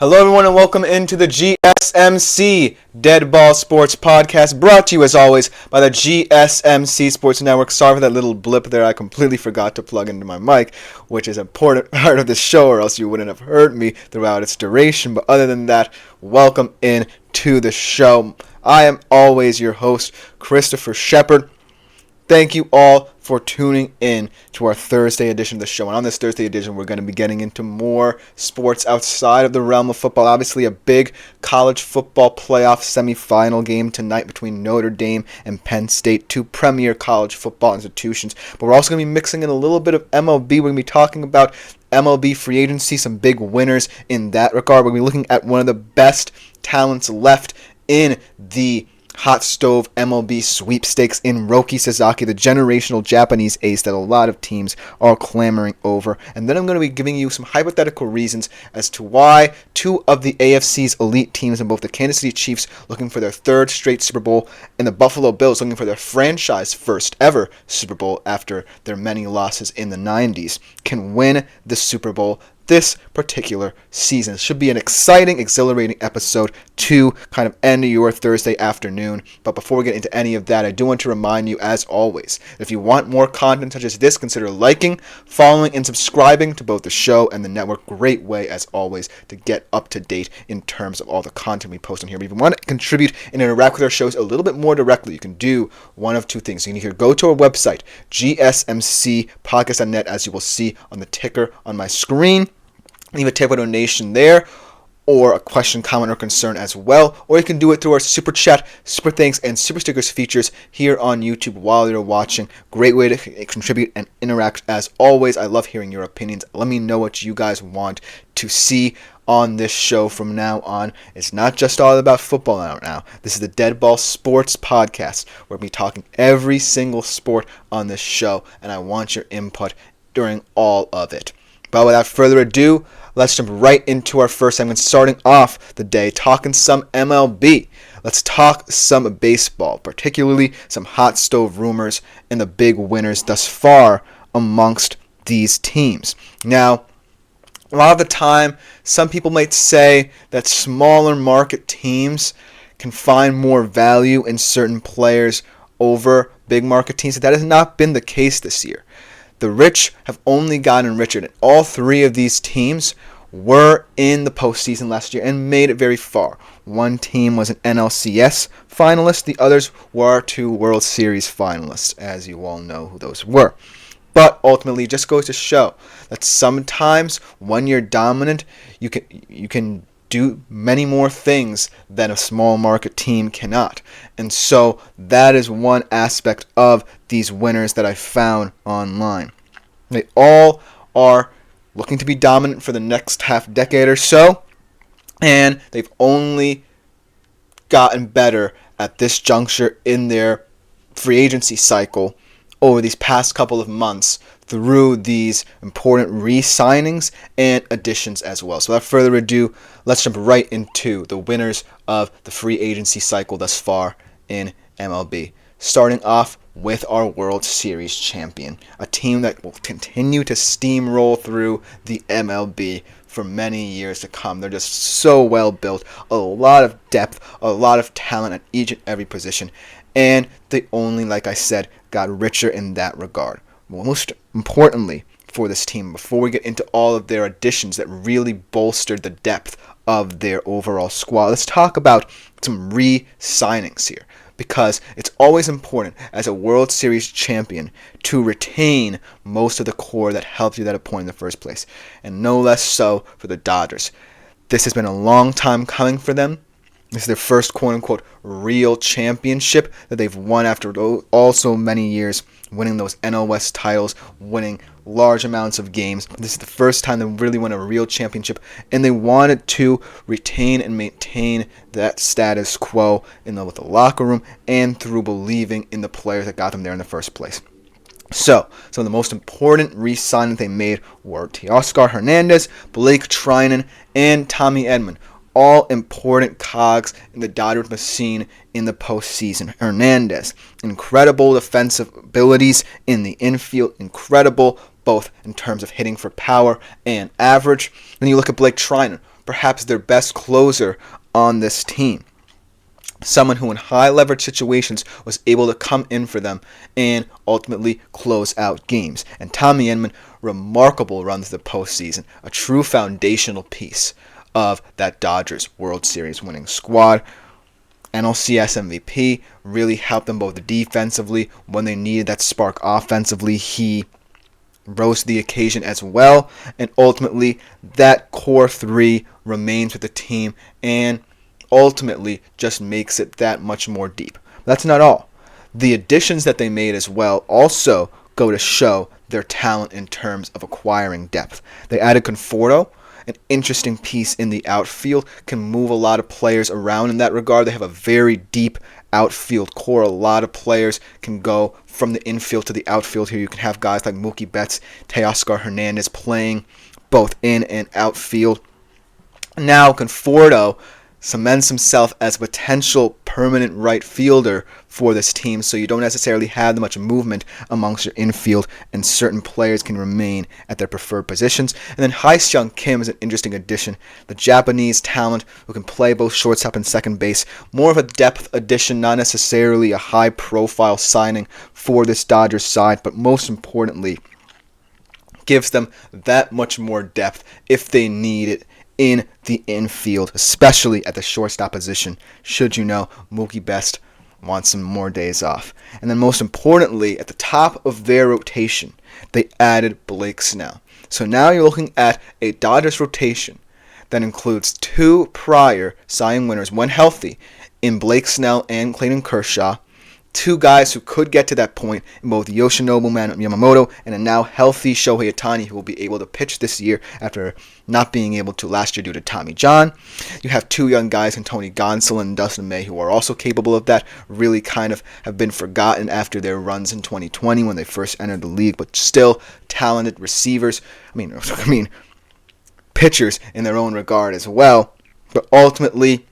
Hello, everyone, and welcome into the GSMC Dead Ball Sports Podcast, brought to you, as always, by the GSMC Sports Network. Sorry for that little blip there. I completely forgot to plug into my mic, which is an important part of the show, or else you wouldn't have heard me throughout its duration. But other than that, welcome in to the show. I am always your host, Christopher Shepard. Thank you all for tuning in to our Thursday edition of the show. And on this Thursday edition, we're going to be getting into more sports outside of the realm of football. Obviously, a big college football playoff semifinal game tonight between Notre Dame and Penn State, two premier college football institutions. But we're also going to be mixing in a little bit of MLB. We're going to be talking about MLB free agency, some big winners in that regard. We're going to be looking at one of the best talents left in the hot stove MLB sweepstakes in Roki Sasaki, the generational Japanese ace that a lot of teams are clamoring over. And then I'm going to be giving you some hypothetical reasons as to why two of the AFC's elite teams, in both the Kansas City Chiefs looking for their third straight Super Bowl and the Buffalo Bills looking for their franchise first ever Super Bowl after their many losses in the 90s, can win the Super Bowl this particular season. It should be an exciting, exhilarating episode to kind of end your Thursday afternoon. But before we get into any of that, I do want to remind you, as always, if you want more content such as this, consider liking, following, and subscribing to both the show and the network. Great way, as always, to get up to date in terms of all the content we post on here. But if you want to contribute and interact with our shows a little bit more directly, you can do one of two things. You can either go to our website, gsmcpodcast.net, as you will see on the ticker on my screen. Leave a tip or donation there, or a question, comment, or concern as well. Or you can do it through our Super Chat, Super Thanks, and Super Stickers features here on YouTube while you're watching. Great way to contribute and interact as always. I love hearing your opinions. Let me know what you guys want to see on this show from now on. It's not just all about football now. This is the Dead Ball Sports Podcast. We're going to be talking every single sport on this show, and I want your input during all of it. But without further ado, let's jump right into our first segment, starting off the day talking some MLB. Let's talk some baseball, particularly some hot stove rumors and the big winners thus far amongst these teams. Now, a lot of the time, some people might say that smaller market teams can find more value in certain players over big market teams. That has not been the case this year. The rich have only gotten richer, and all three of these teams were in the postseason last year and made it very far. One team was an NLCS finalist. The others were two World Series finalists, as you all know who those were. But ultimately, it just goes to show that sometimes when you're dominant, you can do many more things than a small market team cannot. And so that is one aspect of these winners that I found online. They all are looking to be dominant for the next half decade or so, and they've only gotten better at this juncture in their free agency cycle over these past couple of months through these important re-signings and additions as well. So without further ado, let's jump right into the winners of the free agency cycle thus far in MLB. Starting off with our World Series champion, a team that will continue to steamroll through the MLB for many years to come. They're just so well built, a lot of depth, a lot of talent at each and every position, and they only, like I said, got richer in that regard. Most importantly for this team, before we get into all of their additions that really bolstered the depth of their overall squad, let's talk about some re-signings here, because it's always important as a World Series champion to retain most of the core that helped you at that point in the first place, and no less so for the Dodgers. This has been a long time coming for them. This is their first quote-unquote real championship that they've won after also many years winning those NL West titles, winning large amounts of games. This is the first time they really won a real championship, and they wanted to retain and maintain that status quo with the locker room and through believing in the players that got them there in the first place. So, some of the most important re-signings they made were Teoscar Hernandez, Blake Trinan, and Tommy Edman. All important cogs in the Dodgers machine in the postseason. Hernandez, incredible defensive abilities in the infield, incredible both in terms of hitting for power and average. Then you look at Blake Trinan, perhaps their best closer on this team. Someone who in high leverage situations was able to come in for them and ultimately close out games. And Tommy Edman, remarkable runs the postseason, a true foundational piece of that Dodgers World Series winning squad. NLCS MVP, really helped them both defensively. When they needed that spark offensively, he rose to the occasion as well. And ultimately, that core three remains with the team and ultimately just makes it that much more deep. That's not all. The additions that they made as well also go to show their talent in terms of acquiring depth. They added Conforto, an interesting piece in the outfield, can move a lot of players around in that regard. They have a very deep outfield core. A lot of players can go from the infield to the outfield here. You can have guys like Mookie Betts, Teoscar Hernandez playing both in and outfield. Now Conforto cements himself as a potential permanent right fielder for this team, so you don't necessarily have much movement amongst your infield, and certain players can remain at their preferred positions. And then Hae-Seung Kim is an interesting addition, the Japanese talent who can play both shortstop and second base. More of a depth addition, not necessarily a high-profile signing for this Dodgers side, but most importantly, gives them that much more depth if they need it in the infield, especially at the shortstop position, should you know Mookie Betts wants some more days off. And then most importantly, at the top of their rotation, they added Blake Snell. So now you're looking at a Dodgers rotation that includes two prior Cy Young winners, when healthy, in Blake Snell and Clayton Kershaw, two guys who could get to that point in both Yoshinobu Yamamoto and a now healthy Shohei Ohtani, who will be able to pitch this year after not being able to last year due to Tommy John. You have two young guys in Tony Gonsolin and Dustin May who are also capable of that, really kind of have been forgotten after their runs in 2020 when they first entered the league, but still talented receivers. I mean, pitchers in their own regard as well. But ultimately,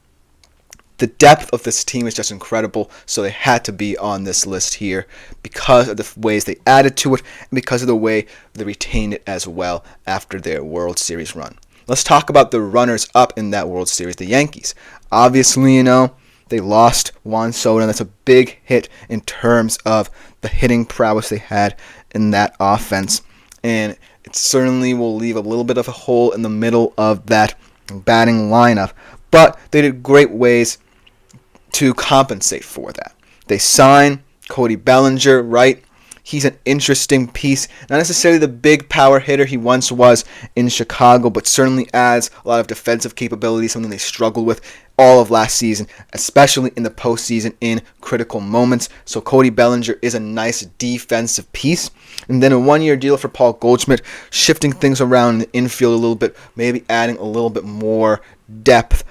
the depth of this team is just incredible, so they had to be on this list here because of the ways they added to it and because of the way they retained it as well after their World Series run. Let's talk about the runners-up in that World Series, the Yankees. Obviously, they lost Juan Soto, and that's a big hit in terms of the hitting prowess they had in that offense, and it certainly will leave a little bit of a hole in the middle of that batting lineup, but they did great ways to compensate for that. They signed Cody Bellinger, right? He's an interesting piece. Not necessarily the big power hitter he once was in Chicago, but certainly adds a lot of defensive capability, something they struggled with all of last season, especially in the postseason in critical moments. So Cody Bellinger is a nice defensive piece. And then a one-year deal for Paul Goldschmidt, shifting things around in the infield a little bit, maybe adding a little bit more depth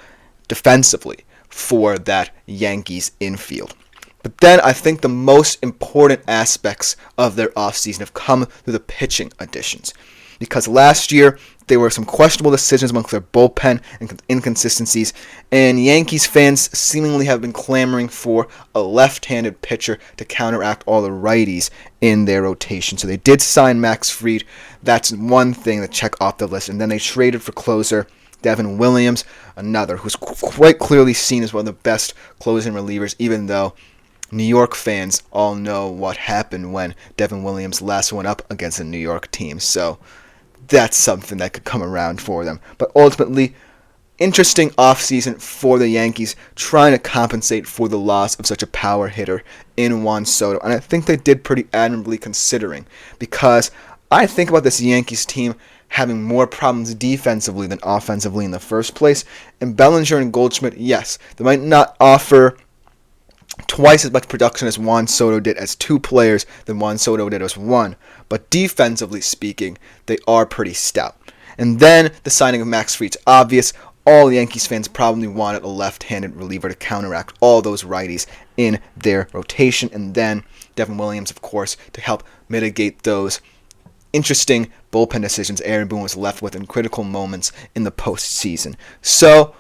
defensively for that Yankees infield. But then I think the most important aspects of their offseason have come through the pitching additions. Because last year, there were some questionable decisions amongst their bullpen and inconsistencies, and Yankees fans seemingly have been clamoring for a left-handed pitcher to counteract all the righties in their rotation. So they did sign Max Fried. That's one thing to check off the list. And then they traded for closer Devin Williams, another who's quite clearly seen as one of the best closing relievers, even though New York fans all know what happened when Devin Williams last went up against a New York team. So that's something that could come around for them. But ultimately, interesting offseason for the Yankees, trying to compensate for the loss of such a power hitter in Juan Soto. And I think they did pretty admirably considering, because I think about this Yankees team having more problems defensively than offensively in the first place. And Bellinger and Goldschmidt, yes, they might not offer twice as much production as Juan Soto did as two players than Juan Soto did as one. But defensively speaking, they are pretty stout. And then the signing of Max Fried's obvious. All Yankees fans probably wanted a left-handed reliever to counteract all those righties in their rotation. And then Devin Williams, of course, to help mitigate those interesting bullpen decisions Aaron Boone was left with in critical moments in the postseason. So,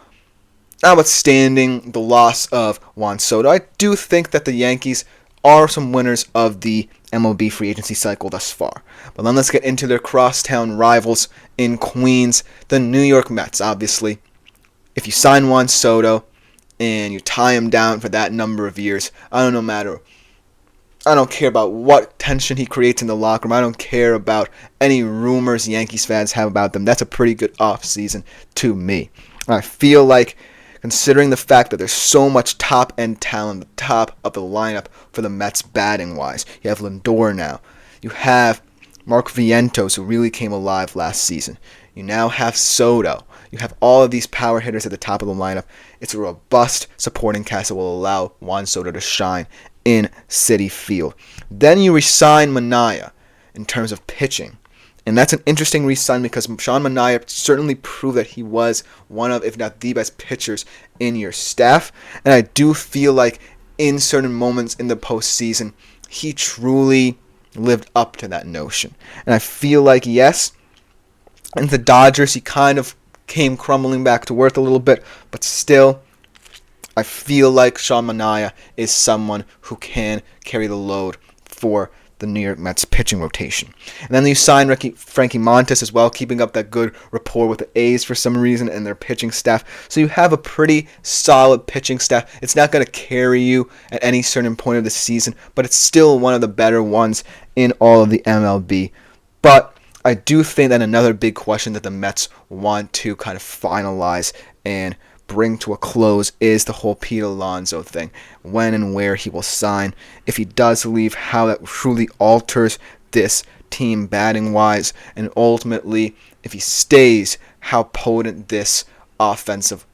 notwithstanding the loss of Juan Soto, I do think that the Yankees are some winners of the MLB free agency cycle thus far. But then let's get into their crosstown rivals in Queens, the New York Mets. Obviously, if you sign Juan Soto and you tie him down for that number of years, I don't care about what tension he creates in the locker room. I don't care about any rumors Yankees fans have about them. That's a pretty good offseason to me. I feel like, considering the fact that there's so much top-end talent, the top of the lineup for the Mets batting-wise. You have Lindor now. You have Mark Vientos, who really came alive last season. You now have Soto. You have all of these power hitters at the top of the lineup. It's a robust supporting cast that will allow Juan Soto to shine in Citi Field. Then you re-sign Manaea in terms of pitching. And that's an interesting re-sign because Sean Manaea certainly proved that he was one of, if not the best pitchers in your staff. And I do feel like in certain moments in the postseason, he truly lived up to that notion. And I feel like, yes, in the Dodgers, he kind of came crumbling back to earth a little bit, but still, I feel like Sean Manaea is someone who can carry the load for the New York Mets pitching rotation. And then you sign Frankie Montas as well, keeping up that good rapport with the A's for some reason and their pitching staff. So you have a pretty solid pitching staff. It's not going to carry you at any certain point of the season, but it's still one of the better ones in all of the MLB. But I do think that another big question that the Mets want to kind of finalize and bring to a close is the whole Pete Alonso thing. When and where he will sign. If he does leave, how that truly alters this team batting-wise. And ultimately, if he stays, how potent this offensive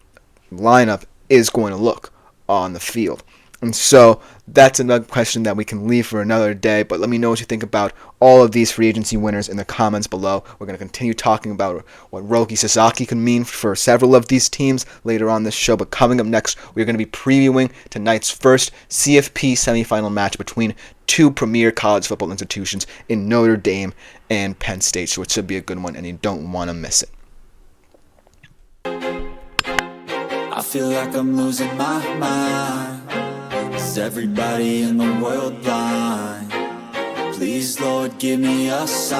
lineup is going to look on the field. And so that's another question that we can leave for another day. But let me know what you think about all of these free agency winners in the comments below. We're going to continue talking about what Roki Sasaki could mean for several of these teams later on this show. But coming up next, we're going to be previewing tonight's first CFP semifinal match between two premier college football institutions in Notre Dame and Penn State. So it should be a good one, and you don't want to miss it. I feel like I'm losing my mind. Is everybody in the world blind? Please, Lord, give me a sign.